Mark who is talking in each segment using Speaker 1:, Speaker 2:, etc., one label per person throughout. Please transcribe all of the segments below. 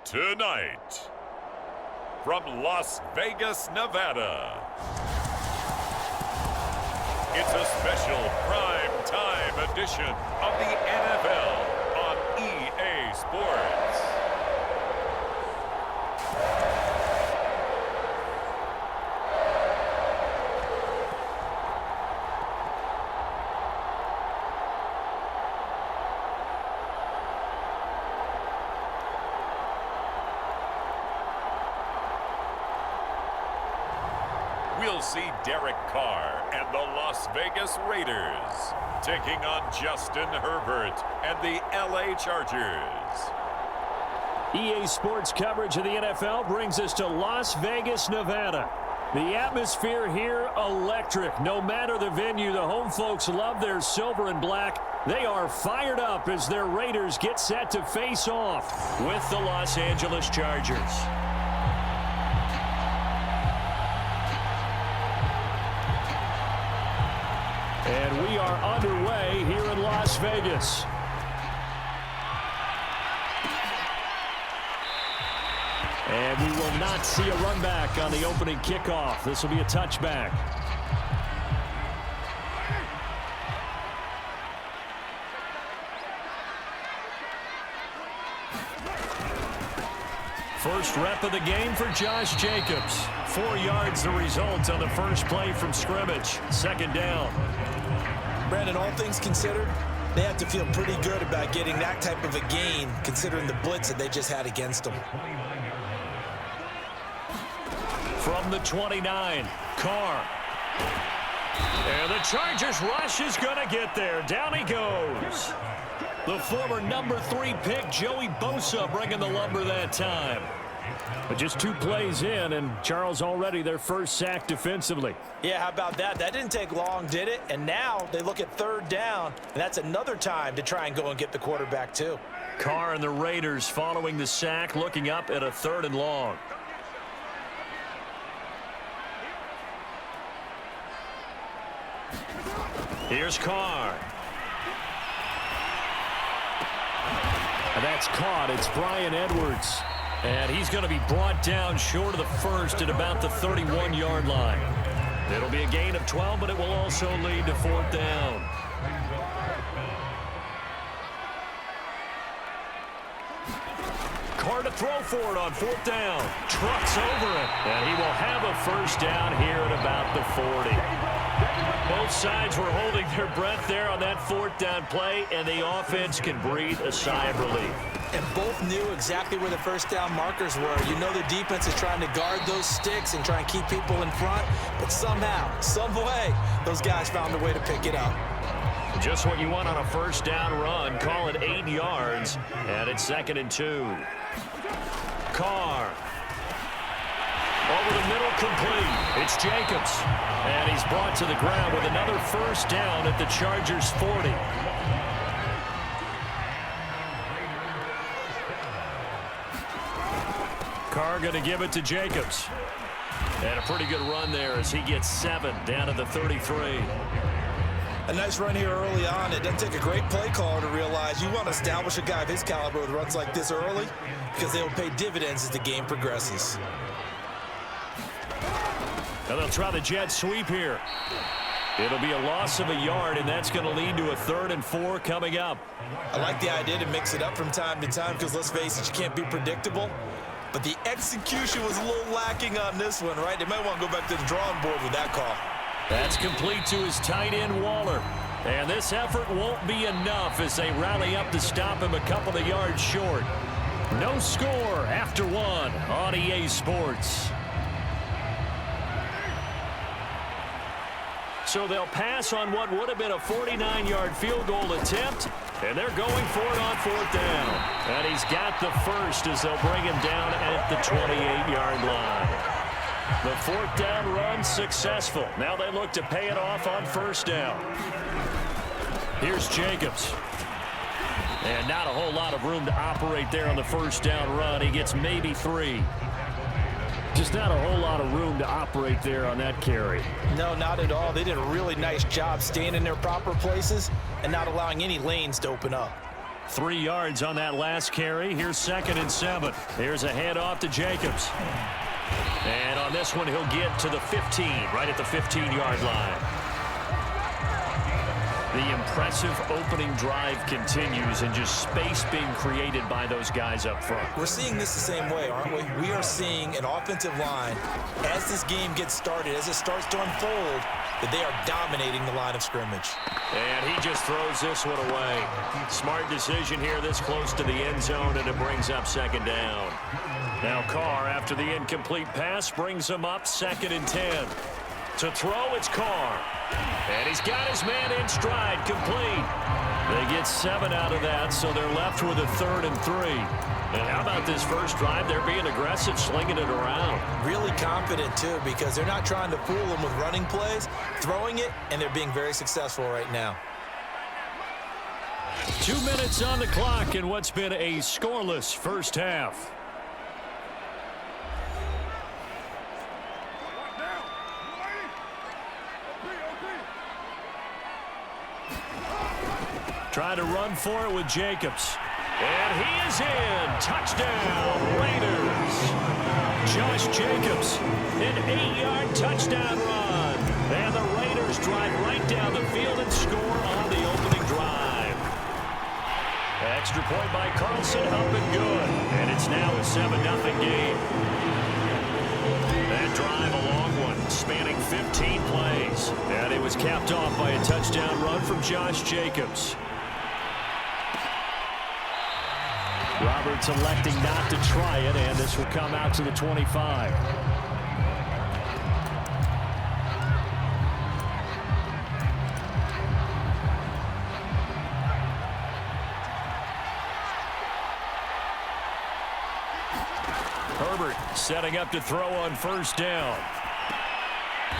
Speaker 1: Tonight, from Las Vegas, Nevada, it's a special prime time edition of the NFL on EA Sports. We'll see Derek Carr and the Las Vegas Raiders taking on Justin Herbert and the LA Chargers.
Speaker 2: EA Sports coverage of the NFL brings us to Las Vegas, Nevada. The atmosphere here, electric. No matter the venue, the home folks love their silver and black. They are fired up as their Raiders get set to face off with the Los Angeles Chargers. And we are underway here in Las Vegas. And we will not see a run back on the opening kickoff. This will be a touchback. First rep of the game for Josh Jacobs. 4 yards the result on the first play from scrimmage. Second down.
Speaker 3: Brandon, all things considered, they have to feel pretty good about getting that type of a gain considering the blitz that they just had against them.
Speaker 2: From the 29, Carr. And the Chargers rush is going to get there. Down he goes. The former number 3 pick, Joey Bosa, bringing the lumber that time. But just 2 plays in, and Charles already their first sack defensively.
Speaker 3: Yeah, how about that? That didn't take long, did it? And now they look at third down, and that's another time to try and go and get the quarterback too.
Speaker 2: Carr and the Raiders following the sack, looking up at a 3rd and long. Here's Carr. And that's caught. It's Brian Edwards. And he's going to be brought down short of the first at about the 31-yard line. It'll be a gain of 12, but it will also lead to 4th down. Carr to throw for it on 4th down. Trucks over it. And he will have a first down here at about the 40. Both sides were holding their breath there on that 4th down play, and the offense can breathe a sigh of relief.
Speaker 3: And both knew exactly where the first down markers were. You know the defense is trying to guard those sticks and try and keep people in front, but somehow, some way, those guys found a way to pick it up.
Speaker 2: Just what you want on a first down run. Call it 8 yards, and it's 2nd and 2. Carr. Over the middle, complete. It's Jacobs. And he's brought to the ground with another first down at the Chargers' 40. Carr going to give it to Jacobs. And a pretty good run there as he gets 7 down at the 33.
Speaker 3: A nice run here early on. It doesn't take a great play caller to realize you want to establish a guy of his caliber with runs like this early because they will pay dividends as the game progresses.
Speaker 2: And they'll try the jet sweep here. It'll be a loss of a yard, and that's going to lead to a 3rd and 4 coming up.
Speaker 3: I like the idea to mix it up from time to time because, let's face it, you can't be predictable. But the execution was a little lacking on this one, right? They might want to go back to the drawing board with that call.
Speaker 2: That's complete to his tight end, Waller. And this effort won't be enough as they rally up to stop him a couple of yards short. No score after 1 on EA Sports. So they'll pass on what would have been a 49-yard field goal attempt, and they're going for it on 4th down. And he's got the first as they'll bring him down at the 28-yard line. The 4th down run successful. Now they look to pay it off on 1st down. Here's Jacobs. And not a whole lot of room to operate there on the 1st down run. He gets maybe 3. Just not a whole lot of room to operate there on that carry.
Speaker 3: No, not at all. They did a really nice job staying in their proper places and not allowing any lanes to open up.
Speaker 2: 3 yards on that last carry. Here's 2nd and 7. Here's a handoff to Jacobs. And on this one, he'll get to the 15, right at the 15-yard line. The impressive opening drive continues, and just space being created by those guys up front.
Speaker 3: We're seeing this the same way, aren't we? We are seeing an offensive line, as this game gets started, as it starts to unfold, that they are dominating the line of scrimmage.
Speaker 2: And he just throws this one away. Smart decision here this close to the end zone, and it brings up 2nd down. Now Carr, after the incomplete pass, brings him up 2nd and 10. To throw, it's Carr. And he's got his man in stride, complete. They get 7 out of that, so they're left with a 3rd and 3. And how about this first drive? They're being aggressive, slinging it around.
Speaker 3: Really confident, too, because they're not trying to fool them with running plays, throwing it, and they're being very successful right now.
Speaker 2: 2 minutes on the clock in what's been a scoreless first half. Trying to run for it with Jacobs. And he is in. Touchdown, Raiders. Josh Jacobs, an 8-yard touchdown run. And the Raiders drive right down the field and score on the opening drive. Extra point by Carlson, up and good. And it's now a 7-0 game. That drive, a long one, spanning 15 plays. And it was capped off by a touchdown run from Josh Jacobs. Roberts electing not to try it, and this will come out to the 25. Herbert setting up to throw on first down.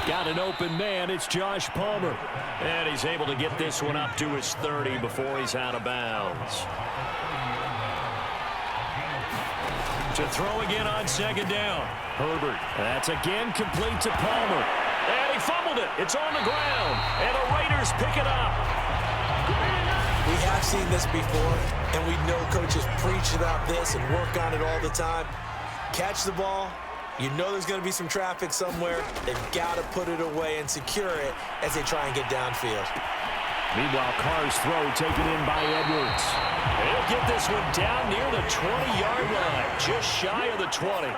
Speaker 2: Got an open man. It's Josh Palmer. And he's able to get this one up to his 30 before he's out of bounds. To throw again on 2nd down. Herbert. That's again complete to Palmer. And he fumbled it. It's on the ground. And the Raiders pick it up.
Speaker 3: We have seen this before, and we know coaches preach about this and work on it all the time. Catch the ball. You know there's going to be some traffic somewhere. They've got to put it away and secure it as they try and get downfield.
Speaker 2: Meanwhile, Carr's throw taken in by Edwards. He'll get this one down near the 20-yard line, just shy of the 20.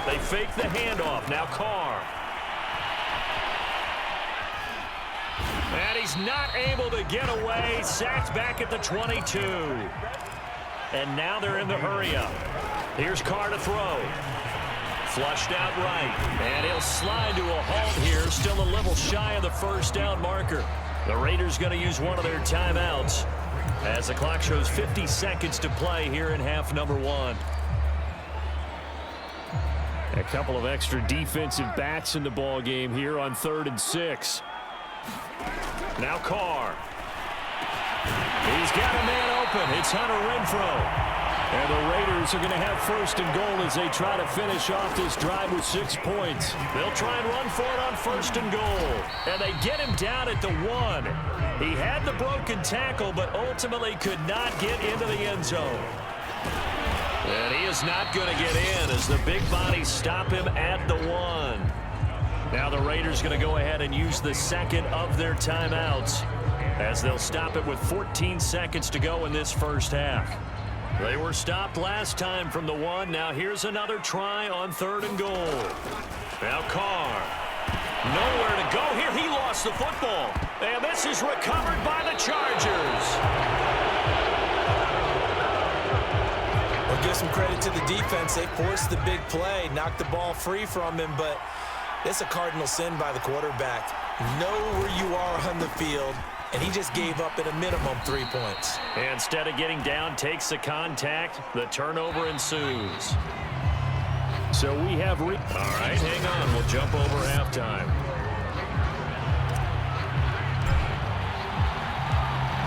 Speaker 2: They fake the handoff. Now Carr. And he's not able to get away. Sacked back at the 22. And now they're in the hurry-up. Here's Carr to throw. Flushed out right. And he'll slide to a halt here. Still a little shy of the first down marker. The Raiders going to use one of their timeouts as the clock shows 50 seconds to play here in half number 1. A couple of extra defensive backs in the ball game here on 3rd and 6. Now Carr. He's got a man open. It's Hunter Renfrow. And the Raiders are going to have 1st and goal as they try to finish off this drive with 6 points. They'll try and run for it on 1st and goal. And they get him down at the 1. He had the broken tackle, but ultimately could not get into the end zone. And he is not going to get in as the big bodies stop him at the 1. Now the Raiders going to go ahead and use the 2nd of their timeouts as they'll stop it with 14 seconds to go in this first half. They were stopped last time from the 1. Now here's another try on 3rd and goal. Now Carr. Nowhere to go here. He lost the football. And this is recovered by the Chargers.
Speaker 3: We'll give some credit to the defense. They forced the big play, knocked the ball free from him, but it's a cardinal sin by the quarterback. Know where you are on the field, and he just gave up at a minimum 3 points.
Speaker 2: Instead of getting down, takes the contact. The turnover ensues. So we have... All right, hang on. We'll jump over halftime.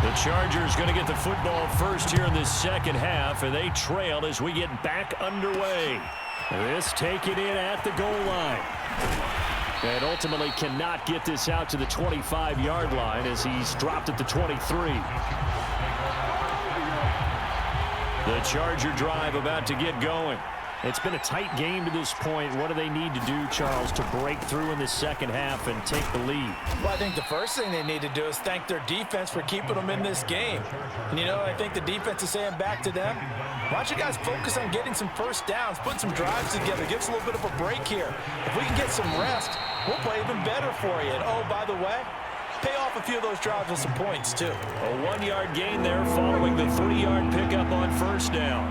Speaker 2: The Chargers going to get the football first here in this second half, and they trail as we get back underway. This taken in at the goal line. And ultimately cannot get this out to the 25-yard line as he's dropped at the 23. The Charger drive about to get going. It's been a tight game to this point. What do they need to do, Charles, to break through in the second half and take the lead?
Speaker 3: Well, I think the first thing they need to do is thank their defense for keeping them in this game. And, you know, I think the defense is saying back to them, why don't you guys focus on getting some first downs, put some drives together, give us a little bit of a break here. If we can get some rest, we'll play even better for you. And, oh, by the way, pay off a few of those drives with some points, too.
Speaker 2: A 1-yard gain there following the 3-yard pickup on first down.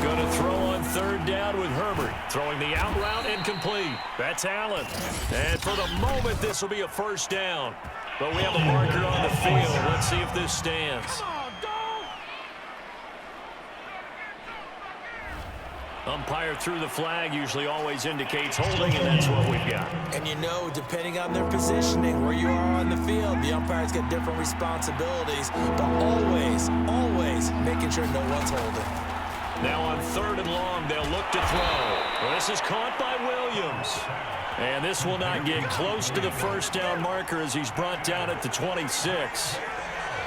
Speaker 2: Going to throw on third down with Herbert. Throwing the out route incomplete. That's Allen. And for the moment, this will be a first down. But we have a marker on the field. Let's see if this stands. Umpire threw the flag, usually always indicates holding, and that's what we've got.
Speaker 3: And you know, depending on their positioning, where you are on the field, the umpires get different responsibilities, but always making sure no one's holding.
Speaker 2: Now on third and long, they'll look to throw. Well, this is caught by Williams. And this will not get close to the first down marker as he's brought down at the 26.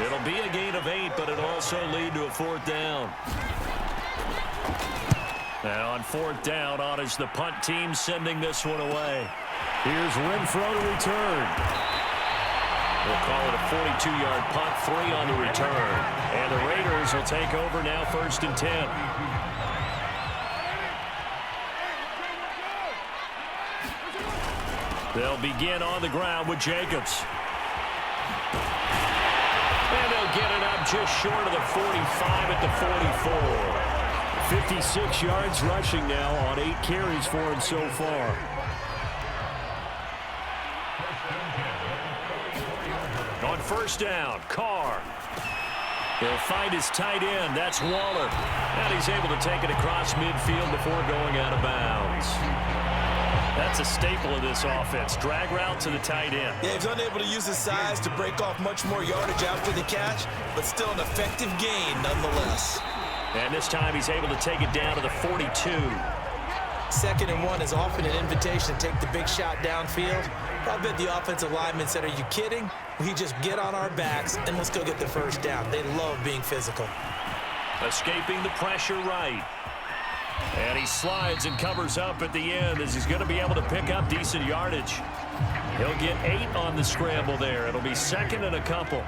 Speaker 2: It'll be a gain of 8, but it'll also lead to a fourth down. Now on fourth down, on is the punt team sending this one away. Here's Renfro to return. We'll call it a 42-yard punt, 3 on the return. And the Raiders will take over now, first and 10. They'll begin on the ground with Jacobs. And they'll get it up just short of the 45 at the 44. 56 yards rushing now on 8 carries for him so far. On first down, Carr. He'll find his tight end. That's Waller. And he's able to take it across midfield before going out of bounds. That's a staple of this offense. Drag route to the tight end.
Speaker 3: Yeah, he's unable to use his size to break off much more yardage after the catch, but still an effective gain nonetheless.
Speaker 2: And this time he's able to take it down to the 42.
Speaker 3: 2nd and 1 is often an invitation to take the big shot downfield. I bet the offensive lineman said, are you kidding? We just get on our backs and let's go get the first down. They love being physical.
Speaker 2: Escaping the pressure right. And he slides and covers up at the end as he's going to be able to pick up decent yardage. He'll get 8 on the scramble there. It'll be 2nd and a couple.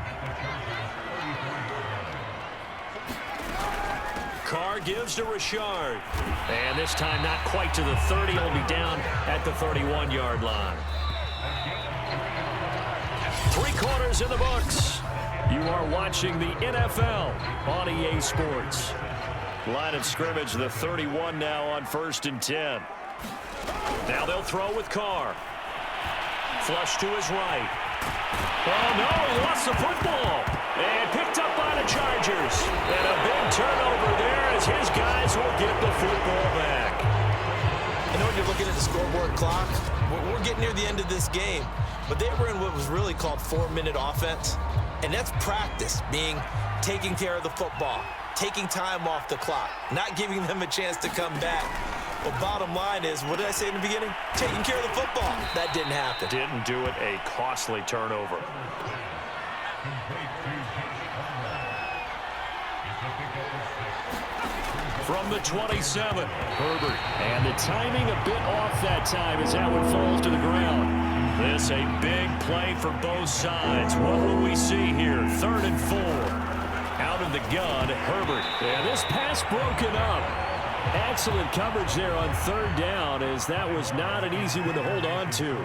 Speaker 2: Carr gives to Richard. And this time not quite to the 30. He'll be down at the 31-yard line. 3 quarters in the books. You are watching the NFL on EA Sports. Line of scrimmage, the 31 now on 1st and 10. Now they'll throw with Carr. Flush to his right. Oh, no, he lost the football. And picked up by the Chargers. And a big turnover there as his guys will get the football back.
Speaker 3: You know, when you're looking at the scoreboard clock, we're getting near the end of this game. But they were in what was really called 4-minute offense. And that's practice, being taking care of the football, taking time off the clock, not giving them a chance to come back. But bottom line is, what did I say in the beginning? Taking care of the football. That didn't happen.
Speaker 2: Didn't do it, a costly turnover. From the 27, Herbert. And the timing a bit off that time as that one falls to the ground. This a big play for both sides. What will we see here? 3rd and 4. Out of the gun, Herbert. And this pass broken up. Excellent coverage there on 3rd down, as that was not an easy one to hold on to.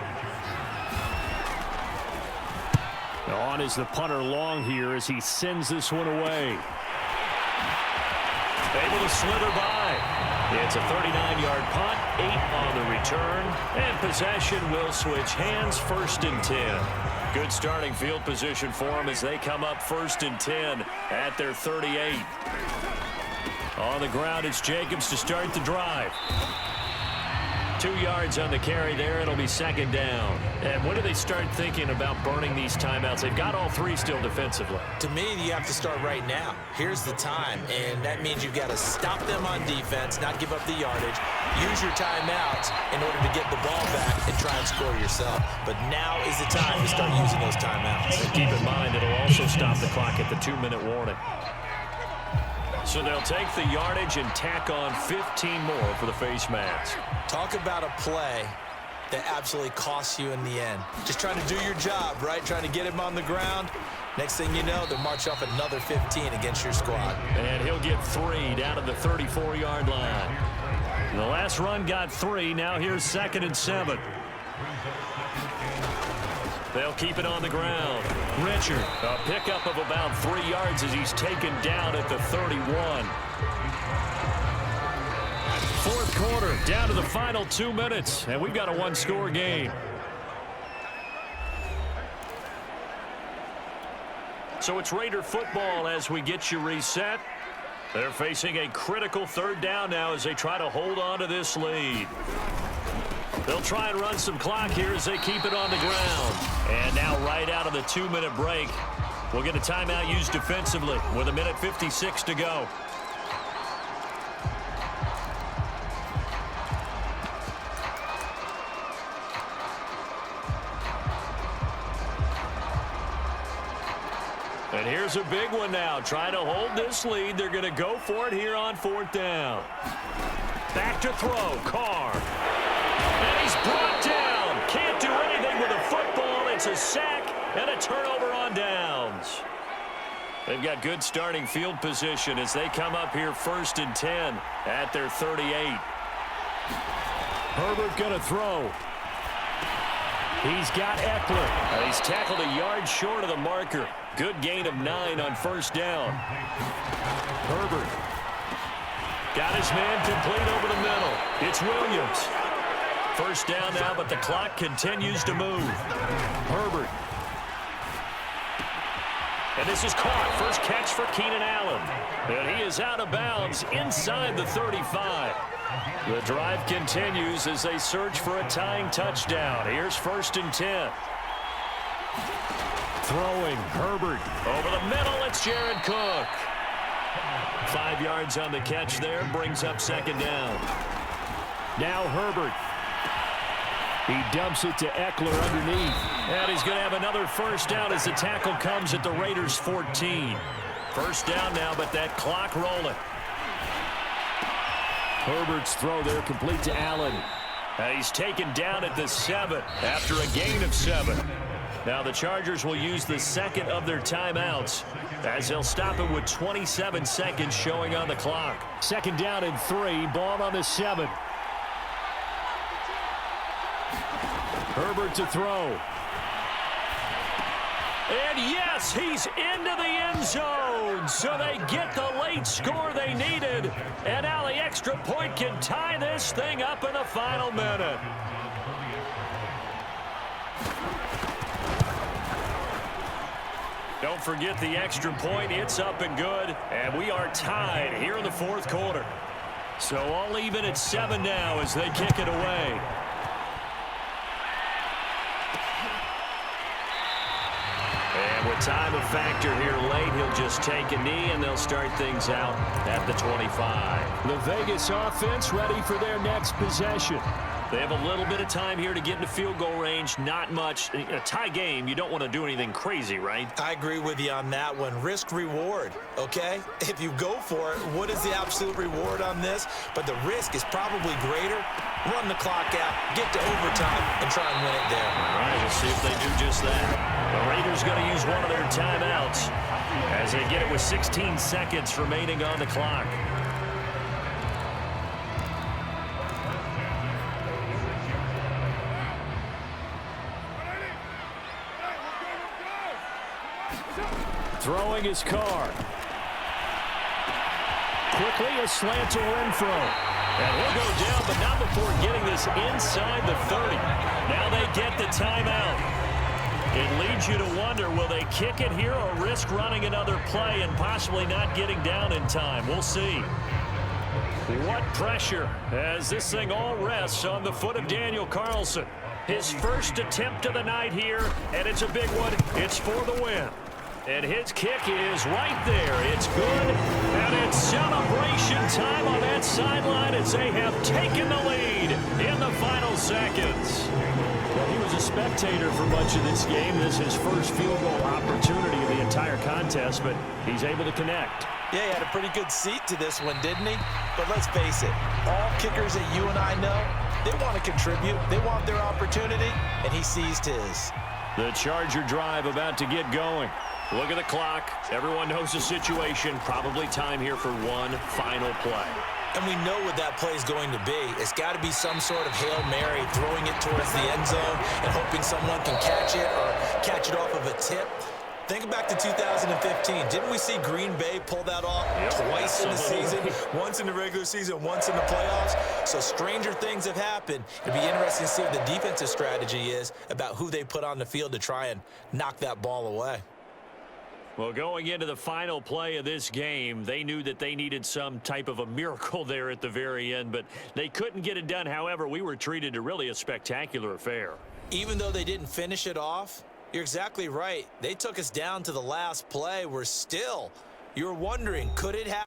Speaker 2: On is the punter long here as he sends this one away. Able to slither by. It's a 39-yard punt, 8 on the return, and possession will switch hands, 1st and 10. Good starting field position for them as they come up 1st and 10 at their 38. On the ground, it's Jacobs to start the drive. 2 yards on the carry there. It'll be second down. And when do they start thinking about burning these timeouts? They've got all 3 still defensively.
Speaker 3: To me, you have to start right now. Here's the time, and that means you've got to stop them on defense, not give up the yardage, use your timeouts in order to get the ball back and try and score yourself. But now is the time to start using those timeouts.
Speaker 2: And keep in mind, it'll also stop the clock at the 2-minute warning. So they'll take the yardage and tack on 15 more for the face mask.
Speaker 3: Talk about a play that absolutely costs you in the end. Just trying to do your job, right? Trying to get him on the ground. Next thing you know, they'll march off another 15 against your squad.
Speaker 2: And he'll get 3 down to the 34-yard line. The last run got 3. Now here's 2nd and 7. They'll keep it on the ground. Richard, a pickup of about 3 yards as he's taken down at the 31. Fourth quarter, down to the final 2 minutes, and we've got a 1-score game. So it's Raider football as we get you reset. They're facing a critical 3rd down now as they try to hold on to this lead. They'll try and run some clock here as they keep it on the ground. And now right out of the 2-minute break, we'll get a timeout used defensively with 1:56 to go. And here's a big one now. Trying to hold this lead. They're going to go for it here on 4th down. Back to throw. Carr. And he's brought down. Can't do anything with a football. It's a sack and a turnover on downs. They've got good starting field position as they come up here 1st and 10 at their 38. Herbert going to throw. He's got Eckler. And he's tackled a yard short of the marker. Good gain of 9 on 1st down. Herbert got his man complete over the middle. It's Williams. 1st down now, but the clock continues to move. Herbert. And this is caught. First catch for Keenan Allen. And he is out of bounds inside the 35. The drive continues as they search for a tying touchdown. Here's 1st and 10. Throwing, Herbert. Over the middle, it's Jared Cook. 5 yards on the catch there, brings up 2nd down. Now Herbert. He dumps it to Eckler underneath. And he's going to have another 1st down as the tackle comes at the Raiders' 14. 1st down now, but that clock rolling. Herbert's throw there complete to Allen. And he's taken down at the 7 after a gain of 7. Now the Chargers will use the 2nd of their timeouts as they'll stop it with 27 seconds showing on the clock. 2nd down and 3, ball on the 7. Herbert to throw. And yes, he's into the end zone. So they get the late score they needed. And now the extra point can tie this thing up in the final minute. Don't forget the extra point. It's up and good. And we are tied here in the 4th quarter. So all even at 7 now as they kick it away. And with time a factor here late, he'll just take a knee and they'll start things out at the 25. The Vegas offense ready for their next possession. They have a little bit of time here to get into field goal range. Not much. A tie game, you don't want to do anything crazy, right?
Speaker 3: I agree with you on that one. Risk reward, okay? If you go for it, what is the absolute reward on this? But the risk is probably greater. Run the clock out, get to overtime, and try and win it there.
Speaker 2: All right, we'll see if they do just that. The Raiders going to use one of their timeouts as they get it with 16 seconds remaining on the clock. Throwing his Carr. Quickly a slant to Renfro. And he'll go down, but not before getting this inside the 30. Now they get the timeout. It leads you to wonder, will they kick it here or risk running another play and possibly not getting down in time? We'll see. What pressure as this thing all rests on the foot of Daniel Carlson. His first attempt of the night here, and it's a big one. It's for the win. And his kick is right there. It's good, and it's celebration time on that sideline as they have taken the lead in the final seconds. Well, he was a spectator for much of this game. This is his first field goal opportunity of the entire contest, but he's able to connect.
Speaker 3: Yeah, he had a pretty good seat to this one, didn't he? But let's face it, all kickers that you and I know, they want to contribute. They want their opportunity, and he seized his.
Speaker 2: The Charger drive about to get going. Look at the clock. Everyone knows the situation. Probably time here for one final play.
Speaker 3: And we know what that play is going to be. It's got to be some sort of Hail Mary, throwing it towards the end zone and hoping someone can catch it or catch it off of a tip. Think back to 2015. Didn't we see Green Bay pull that off twice in the season? Once in the regular season, once in the playoffs. So stranger things have happened. It'd be interesting to see what the defensive strategy is about who they put on the field to try and knock that ball away.
Speaker 2: Well, going into the final play of this game, they knew that they needed some type of a miracle there at the very end, but they couldn't get it done. However, we were treated to really a spectacular affair.
Speaker 3: Even though they didn't finish it off, you're exactly right. They took us down to the last play. We're still, you're wondering, could it happen?